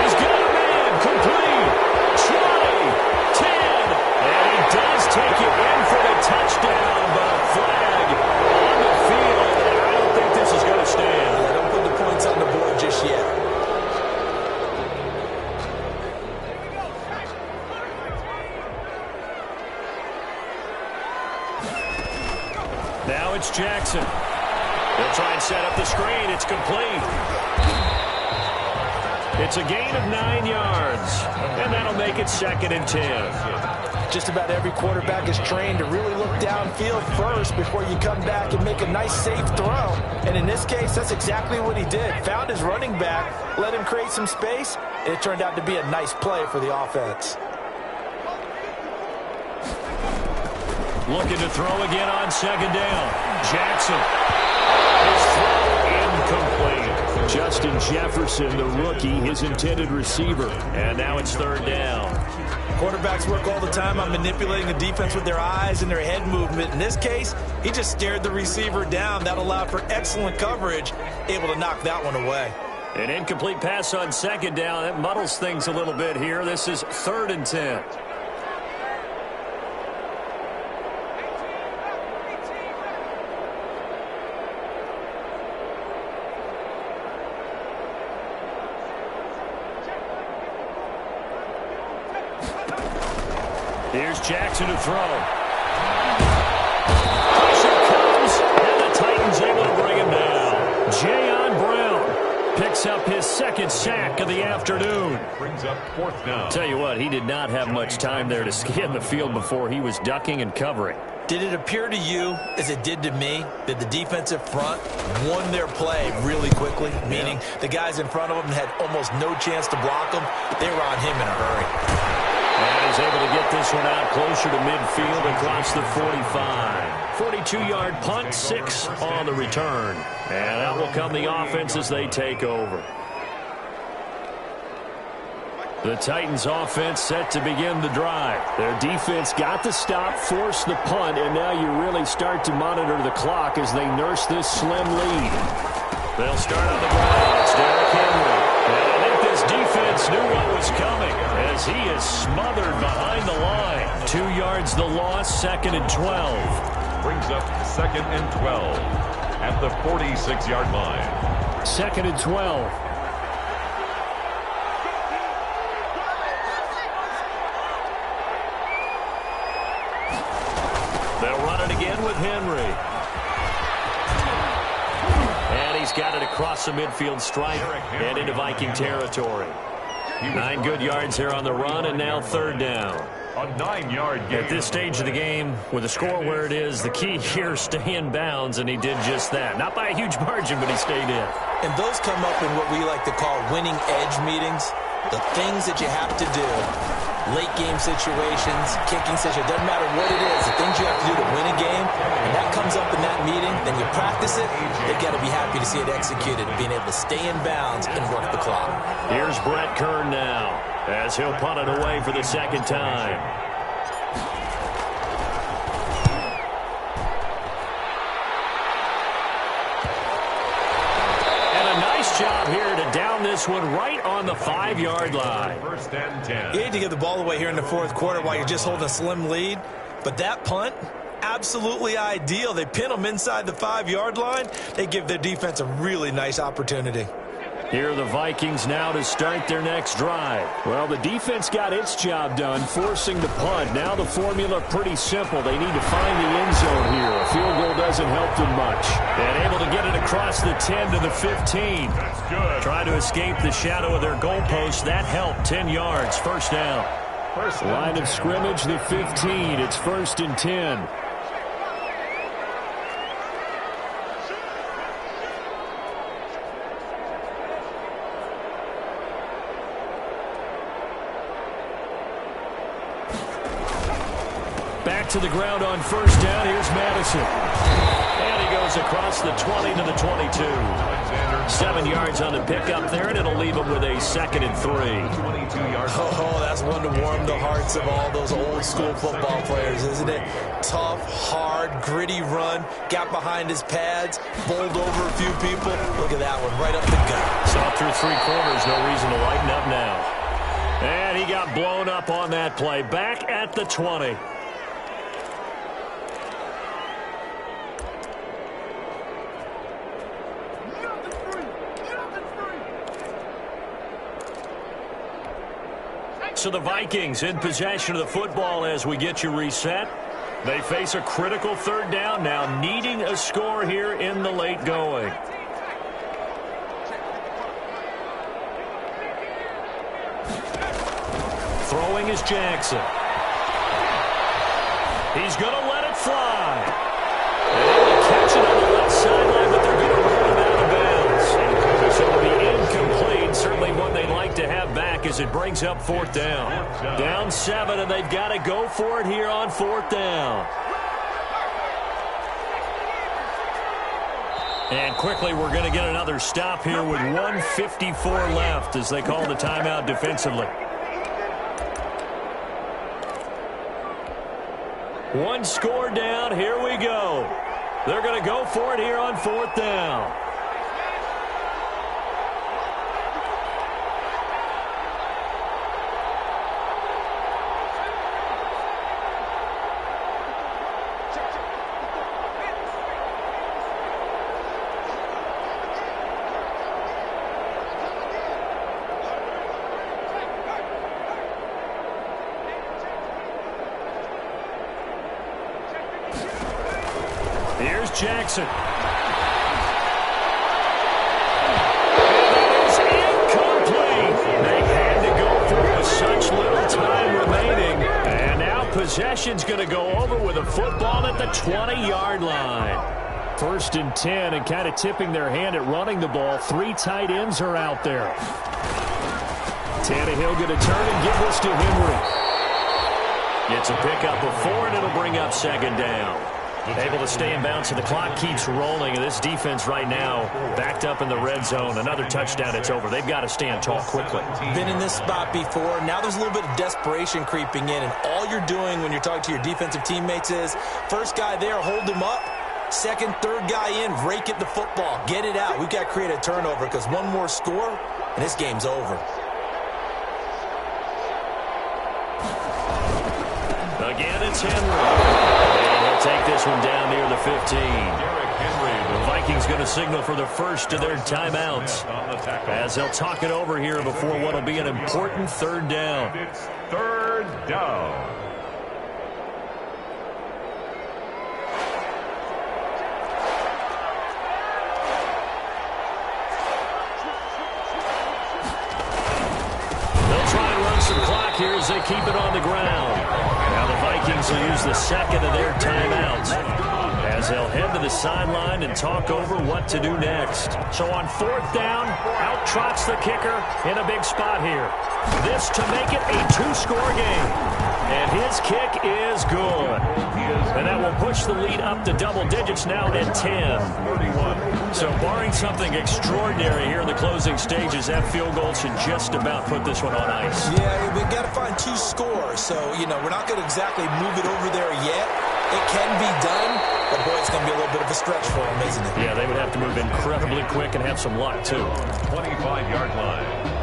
He's got a man complete. 20, 10, and he does take it in for the touchdown, but a flag on the field. And I don't think this is going to stand. Yeah, don't put the points on the board just yet. Now it's Jackson. They'll try and set up the screen. It's complete. It's a gain of 9 yards, and that'll make it 2nd and 10. Just about every quarterback is trained to really look downfield first before you come back and make a nice, safe throw. And in this case, that's exactly what he did. Found his running back, let him create some space, and it turned out to be a nice play for the offense. Looking to throw again on 2nd down. Jackson. His throw incomplete. Justin Jefferson, the rookie, his intended receiver. And now it's 3rd down. Quarterbacks work all the time on manipulating the defense with their eyes and their head movement. In this case, he just stared the receiver down. That allowed for excellent coverage, able to knock that one away. An incomplete pass on 2nd down. That muddles things a little bit here. This is 3rd and 10. Here's Jackson to throw. Pressure comes, and the Titans able to bring him down. Jayon Brown picks up his 2nd sack of the afternoon. Brings up 4th down. Tell you what, he did not have much time there to scan the field before he was ducking and covering. Did it appear to you, as it did to me, that the defensive front won their play really quickly? Meaning the guys in front of them had almost no chance to block them. They were on him in a hurry. And he's able to get this one out closer to midfield across the 45. 42-yard punt, 6 on the return. And out will come the offense as they take over. The Titans offense set to begin the drive. Their defense got the stop, forced the punt, and now you really start to monitor the clock as they nurse this slim lead. They'll start on the ground. It's Derrick Henry. And I think this defense knew what was coming as he is smothered behind the line. 2 yards the loss, 2nd and 12. Brings up 2nd and 12 at the 46-yard line. 2nd and 12. They'll run it again with Henry. And he's got it across the midfield stripe and into Viking territory. 9 good yards here on the run, and now 3rd down. A 9-yard gain. At this stage of the game, with the score where it is, the key here is stay in bounds, and he did just that. Not by a huge margin, but he stayed in. And those come up in what we like to call winning edge meetings. The things that you have to do, late game situations, kicking situations, doesn't matter what it is, the things you have to do to win a game, and that comes up in that meeting, then you practice it, they've got to be happy to see it executed, being able to stay in bounds and work the clock. Here's Brett Kern now, as he'll punt it away for the second time. Job here to down this one right on the 5-yard line. First and 10. You hate to give the ball away here in the fourth quarter while you're just holding a slim lead, but that punt, absolutely ideal. They pin them inside the 5-yard line. They give their defense a really nice opportunity. Here are the Vikings now to start their next drive. Well, the defense got its job done, forcing the punt. Now the formula pretty simple. They need to find the end zone here. A field goal doesn't help them much. And able to get it across the 10 to the 15. That's good. Trying to escape the shadow of their goalpost. That helped. 10 yards. First down. Line of scrimmage, the 15. It's 1st and 10. Back to the ground on first down. Here's Madison. And he goes across the 20 to the 22. 7 yards on the pickup there, and it'll leave him with a 2nd and 3. 22 yards. Oh, that's one to warm the hearts of all those old school football players, isn't it? Tough, hard, gritty run. Got behind his pads, bowled over a few people. Look at that one, right up the gut. Saw through 3 quarters. No reason to lighten up now. And he got blown up on that play. Back at the 20. So the Vikings in possession of the football as we get you reset. They face a critical 3rd down now, needing a score here in the late going. Throwing is Jackson. He's going to let it fly. And they will catch it on the left sideline, but they're going to roll it out of bounds. So it'll be incomplete. Certainly one they'd like to have back as it brings up 4th down. Down 7, and they've got to go for it here on 4th down. And quickly, we're going to get another stop here with 1:54 left as they call the timeout defensively. One score down. Here we go. They're going to go for it here on 4th down. Here's Jackson. And that is incomplete. They had to go for it with such little time remaining. And now possession's going to go over with a football at the 20-yard line. 1st and 10, and kind of tipping their hand at running the ball. 3 tight ends are out there. Tannehill going to turn and give this to Henry. Gets a pickup of 4, and it'll bring up 2nd down. Able to stay in bounds, so the clock keeps rolling. And this defense right now backed up in the red zone. Another touchdown, it's over. They've got to stand tall quickly. Been in this spot before. Now there's a little bit of desperation creeping in. And all you're doing when you're talking to your defensive teammates is, first guy there, hold him up. 2nd, 3rd guy in, rake at the football. Get it out. We've got to create a turnover because one more score, and this game's over. Again, it's Henry. Take this one down near the 15. The Vikings going to signal for the first of their timeouts as they'll talk it over here before what will be an important 3rd down. It's 3rd down. They'll try and run some clock here as they keep it on the ground. Vikings will use the second of their timeouts as they'll head to the sideline and talk over what to do next. So on fourth down, out trots the kicker in a big spot here. This to make it a two-score game. And his kick is good. And that will push the lead up to double digits now at 10. So barring something extraordinary here in the closing stages, that field goal should just about put this one on ice. Yeah, we've got to find two scores. So, we're not going to exactly move it over there yet. It can be done, but boy, it's going to be a little bit of a stretch for them, isn't it? Yeah, they would have to move incredibly quick and have some luck, too. 25-yard line.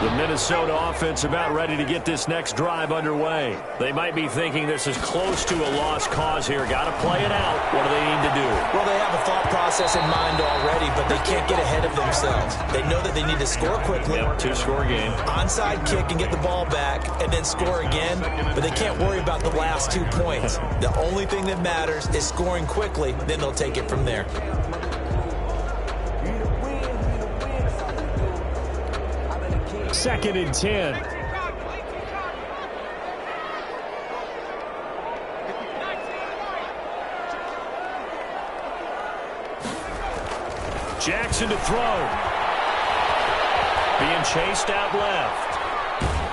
The Minnesota offense about ready to get this next drive underway. They might be thinking this is close to a lost cause here. Got to play it out. What do they need to do? Well, they have a thought process in mind already, but they can't get ahead of themselves. They know that they need to score quickly. Yep, two-score game. Onside kick and get the ball back and then score again, but they can't worry about the last 2 points. The only thing that matters is scoring quickly, then they'll take it from there. Second and 10. Jackson to throw. Being chased out left.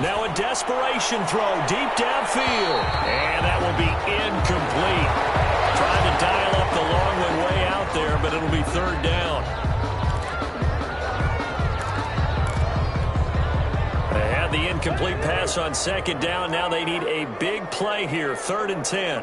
Now a desperation throw deep downfield. And that will be incomplete. Trying to dial up the long one way out there, but it'll be third down. The incomplete pass on second down. Now they need a big play here. Third and 10.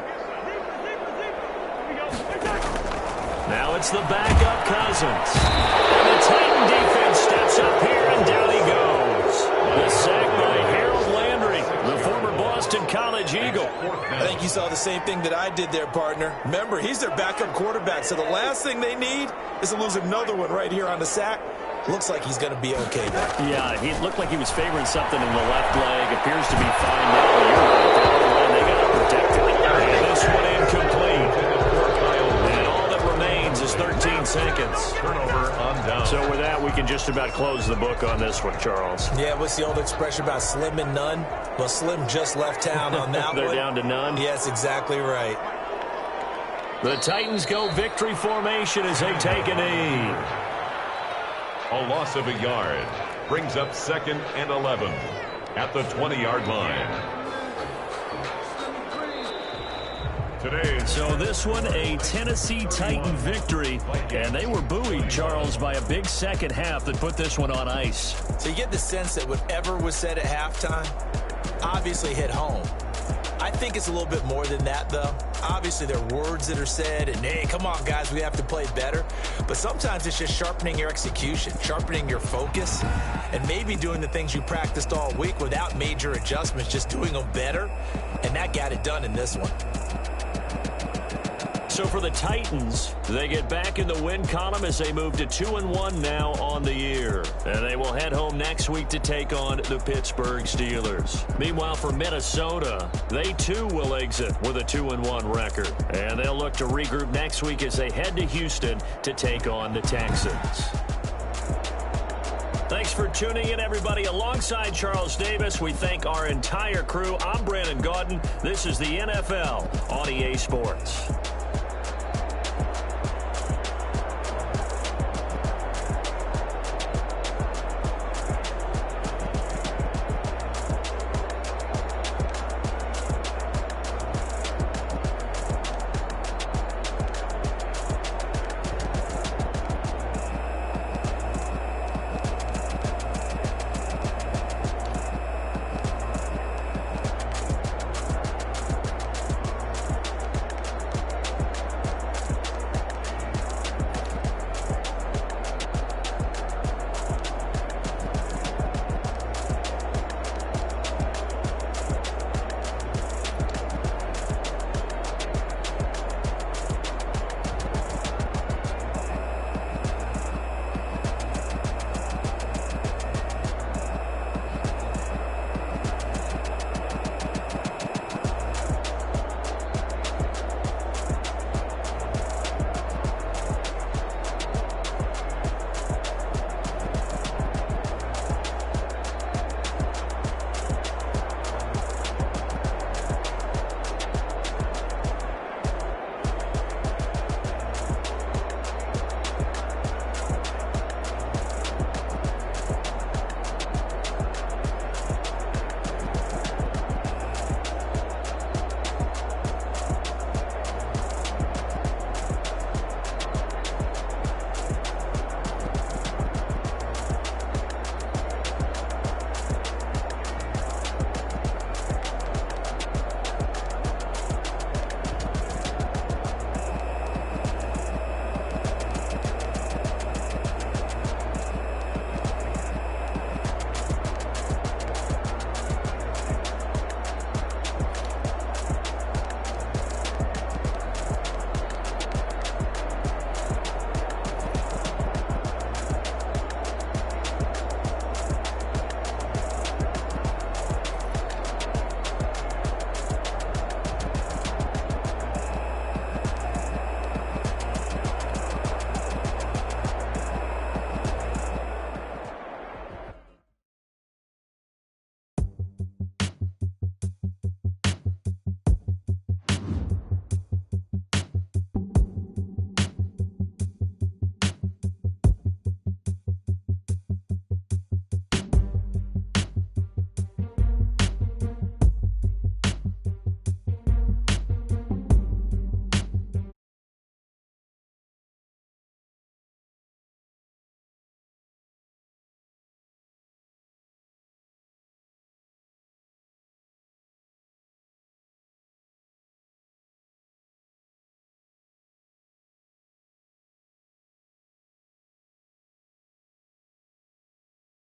Now it's the backup Cousins. And the Titan defense steps up here, and down he goes. The sack by Harold Landry, the former Boston College Eagle. I think you saw the same thing that I did there, partner. Remember, he's their backup quarterback, so the last thing they need is to lose another one right here on the sack. Looks like he's going to be okay there. Yeah, he looked like he was favoring something in the left leg. Appears to be fine now. But you're right. They got to protect it. And this one incomplete. And all that remains is 13 seconds. Turnover on down. So with that, we can just about close the book on this one, Charles. Yeah, what's the old expression about slim and none? Well, Slim just left town on that They're one. down to none? Yes, exactly right. The Titans go victory formation as they take a knee. A loss of a yard brings up second and 11 at the 20-yard line. So this one, a Tennessee Titan victory, and they were buoyed, Charles, by a big second half that put this one on ice. So you get the sense that whatever was said at halftime obviously hit home. I think it's a little bit more than that, though. Obviously, there are words that are said, and, hey, come on, guys, we have to play better. But sometimes it's just sharpening your execution, sharpening your focus, and maybe doing the things you practiced all week without major adjustments, just doing them better. And that got it done in this one. So for the Titans, they get back in the win column as they move to 2-1 now on the year. And they will head home next week to take on the Pittsburgh Steelers. Meanwhile, for Minnesota, they too will exit with a 2-1 record. And they'll look to regroup next week as they head to Houston to take on the Texans. Thanks for tuning in, everybody. Alongside Charles Davis, we thank our entire crew. I'm Brandon Gaudin. This is the NFL on EA Sports.